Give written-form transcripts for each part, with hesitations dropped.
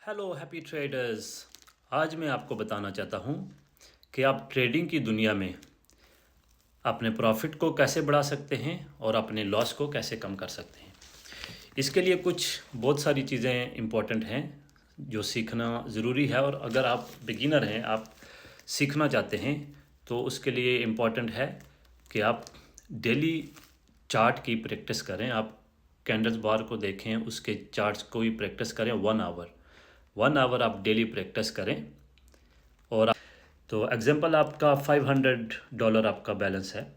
Hello happy traders. आज मैं आपको बताना चाहता हूँ कि आप ट्रेडिंग की दुनिया में अपने प्रॉफिट को कैसे बढ़ा सकते हैं और अपने लॉस को कैसे कम कर सकते हैं। इसके लिए कुछ बहुत सारी चीज़ें इम्पोर्टेंट हैं जो सीखना ज़रूरी है, और अगर आप बिगिनर हैं, आप सीखना चाहते हैं, तो उसके लिए इम्पोर्टेंट है कि आप डेली चार्ट की प्रैक्टिस करें। आप कैंडल्स बार को देखें, उसके चार्ट्स को भी प्रैक्टिस करें 1 आवर। 1 आवर आप डेली प्रैक्टिस करें। और तो एग्जांपल, आपका $500 आपका बैलेंस है,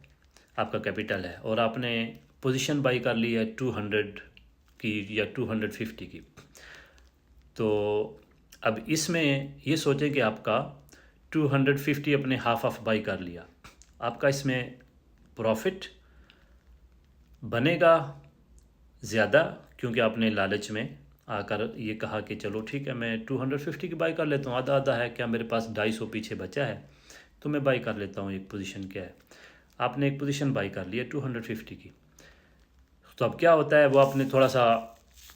आपका कैपिटल है, और आपने पोजीशन बाई कर ली है 200 की या 250 की। तो अब इसमें ये सोचें कि आपका 250 अपने हाफ ऑफ बाई कर लिया, आपका इसमें प्रॉफिट बनेगा ज़्यादा, क्योंकि आपने लालच में आकर ये कहा कि चलो ठीक है, मैं 250 की बाई कर लेता हूँ, आधा आधा है, क्या मेरे पास 250 पीछे बचा है तो मैं बाई कर लेता हूँ। एक पोजीशन क्या है, आपने एक पोजीशन बाई कर ली है 250 की। तो अब क्या होता है, वो आपने थोड़ा सा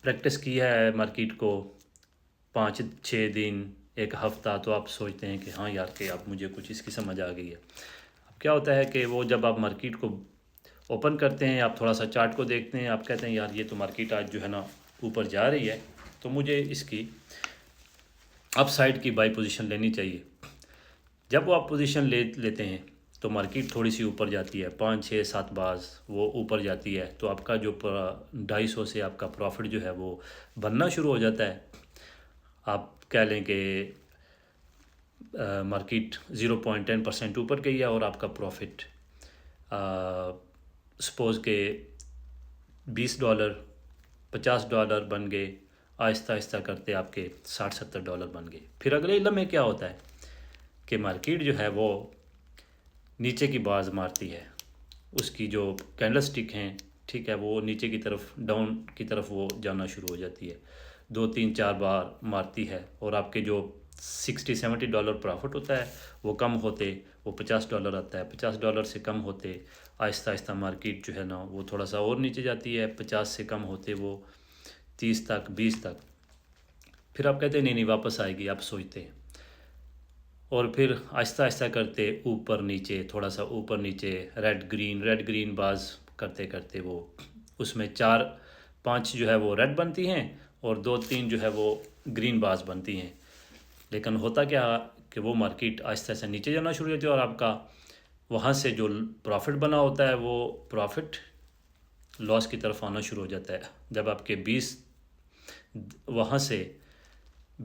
प्रैक्टिस की है मार्केट को 5-6 दिन, एक हफ़्ता, तो आप सोचते हैं कि हाँ यार, कि अब मुझे कुछ इसकी समझ आ गई है। अब क्या होता है कि वो जब आप मार्केट को ओपन करते हैं, आप थोड़ा सा चार्ट को देखते हैं, आप कहते हैं यार ये तो मार्केट आज जो है ना ऊपर जा रही है, तो मुझे इसकी अप साइड की बाई पोजीशन लेनी चाहिए। जब वो आप पोजीशन लेते हैं तो मार्केट थोड़ी सी ऊपर जाती है, 5-6-7 बार वो ऊपर जाती है, तो आपका जो 250 से आपका प्रॉफिट जो है वो बनना शुरू हो जाता है। आप कह लें कि मार्केट 0.10% ऊपर गई है और आपका प्रॉफिट सपोज़ के $20 $50 बन गए, आहिस्ता आहिस्ता करते आपके $60-70 बन गए। फिर अगले लम्हे क्या होता है कि मार्केट जो है वो नीचे की बाज मारती है, उसकी जो कैंडल स्टिक हैं, ठीक है, वो नीचे की तरफ, डाउन की तरफ वो जाना शुरू हो जाती है, 2-3-4 बार मारती है, और आपके जो $60-70 प्रॉफिट होता है वो कम होते वो $50 आता है, $50 से कम होते आहिस्ता आहिस्ता मार्केट जो है ना वो थोड़ा सा और नीचे जाती है, 50 से कम होते वो 30 तक, 20 तक। फिर आप कहते हैं नहीं नहीं वापस आएगी, आप सोचते हैं, और फिर आहिस्ता आहिस्ता करते ऊपर नीचे, थोड़ा सा ऊपर नीचे, रेड ग्रीन बाज करते करते वो उसमें 4-5 जो है वो रेड बनती हैं और 2-3 जो है वो ग्रीन बाज बनती हैं। लेकिन होता क्या कि वो मार्केट आहिस्ता आहिस्ता नीचे जाना शुरू हो जाती है, और आपका वहाँ से जो प्रॉफिट बना होता है वो प्रॉफिट लॉस की तरफ आना शुरू हो जाता है। जब आपके 20 वहाँ से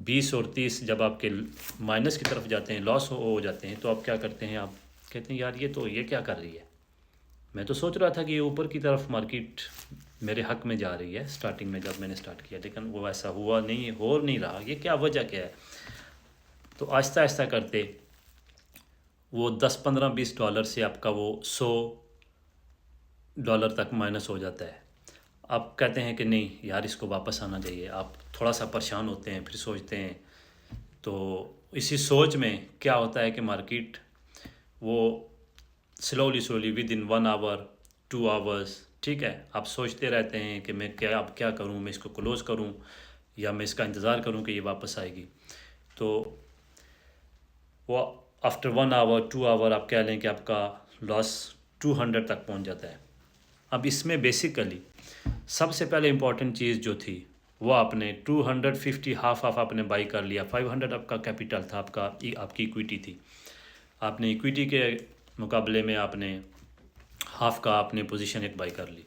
20 और 30 जब आपके माइनस की तरफ जाते हैं, लॉस हो जाते हैं, तो आप क्या करते हैं, आप कहते हैं यार ये क्या कर रही है, मैं तो सोच रहा था कि ये ऊपर की तरफ मार्केट मेरे हक में जा रही है स्टार्टिंग में जब मैंने स्टार्ट किया, लेकिन वो ऐसा हुआ नहीं, हो नहीं रहा, ये क्या वजह क्या है। तो आहिस्ता आहिस्ता करते वो 10-15-20 डॉलर से आपका वो $100 तक माइनस हो जाता है। आप कहते हैं कि नहीं यार, इसको वापस आना चाहिए, आप थोड़ा सा परेशान होते हैं, फिर सोचते हैं। तो इसी सोच में क्या होता है कि मार्केट वो slowly slowly within 1 hour 2 hours, ठीक है, आप सोचते रहते हैं कि मैं क्या, अब क्या करूं, मैं इसको क्लोज़ करूं या मैं इसका इंतज़ार करूं कि ये वापस आएगी। तो वो आफ्टर 1 आवर 2 आवर आप कह लें कि आपका लॉस 200 तक पहुंच जाता है। अब इसमें बेसिकली सबसे पहले इम्पॉर्टेंट चीज़ जो थी, वो आपने 250 हाफ ऑफ आपने बाई कर लिया। 500 आपका कैपिटल था, आपकी इक्विटी थी, आपने इक्विटी के मुकाबले में आपने हाफ का आपने पोजीशन एक बाई कर ली।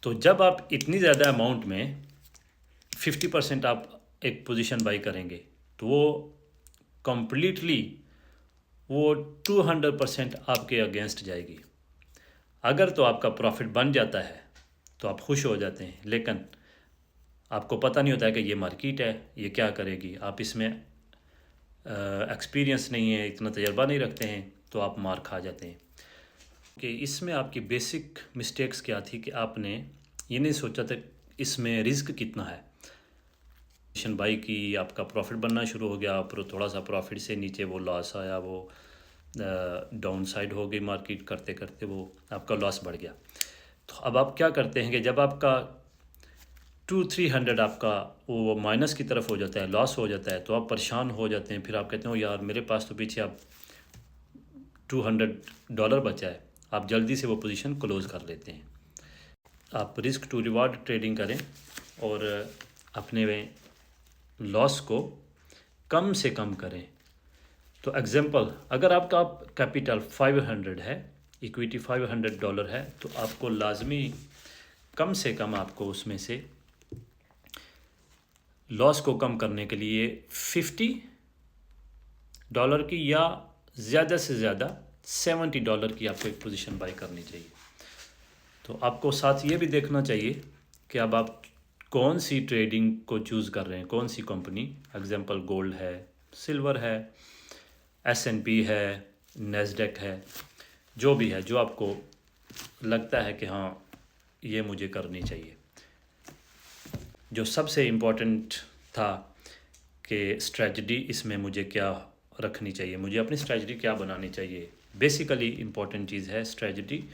तो जब आप इतनी ज़्यादा अमाउंट में 50% आप एक पोजीशन बाई करेंगे, तो वो कम्प्लीटली वो 200% आपके अगेंस्ट जाएगी। अगर तो आपका प्रॉफिट बन जाता है तो आप खुश हो जाते हैं, लेकिन आपको पता नहीं होता है कि ये मार्केट है, ये क्या करेगी, आप इसमें एक्सपीरियंस नहीं है, इतना तजर्बा नहीं रखते हैं, तो आप मार खा जाते हैं। कि इसमें आपकी बेसिक मिस्टेक्स क्या थी कि आपने ये नहीं सोचा था इसमें रिस्क कितना है। पोजीशन बाई की, आपका प्रॉफिट बनना शुरू हो गया, पर थोड़ा सा प्रॉफिट से नीचे वो लॉस आया, वो डाउन साइड हो गई मार्केट, करते करते वो आपका लॉस बढ़ गया। तो अब आप क्या करते हैं कि जब आपका 200-300 आपका वो माइनस की तरफ हो जाता है, लॉस हो जाता है, तो आप परेशान हो जाते हैं। फिर आप कहते हो यार मेरे पास तो पीछे आप $200 बचा है, आप जल्दी से वो पोजीशन क्लोज़ कर लेते हैं। आप रिस्क टू रिवार्ड ट्रेडिंग करें और अपने लॉस को कम से कम करें। तो एग्जांपल, अगर आपका कैपिटल 500 है, इक्विटी $500 है, तो आपको लाजमी कम से कम आपको उसमें से लॉस को कम करने के लिए $50 की या ज़्यादा से ज़्यादा $70 की आपको एक पोजीशन बाई करनी चाहिए। तो आपको साथ ये भी देखना चाहिए कि अब आप कौन सी ट्रेडिंग को चूज़ कर रहे हैं, कौन सी कंपनी। एग्जांपल गोल्ड है, सिल्वर है, S&P है, नैस्डैक है, जो भी है, जो आपको लगता है कि हाँ ये मुझे करनी चाहिए। जो सबसे इम्पोर्टेंट था कि स्ट्रेटजी इसमें मुझे क्या रखनी चाहिए, मुझे अपनी स्ट्रेटजी क्या बनानी चाहिए। बेसिकली इम्पोर्टेंट चीज़ है स्ट्रेटजी,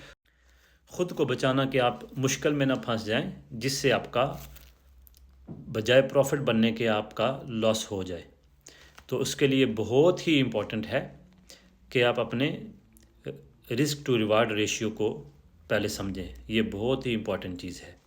ख़ुद को बचाना कि आप मुश्किल में ना फंस जाएं, जिससे आपका बजाय प्रॉफिट बनने के आपका लॉस हो जाए। तो उसके लिए बहुत ही इम्पोर्टेंट है कि आप अपने रिस्क टू रिवार्ड रेशियो को पहले समझें। ये बहुत ही इम्पोर्टेंट चीज़ है।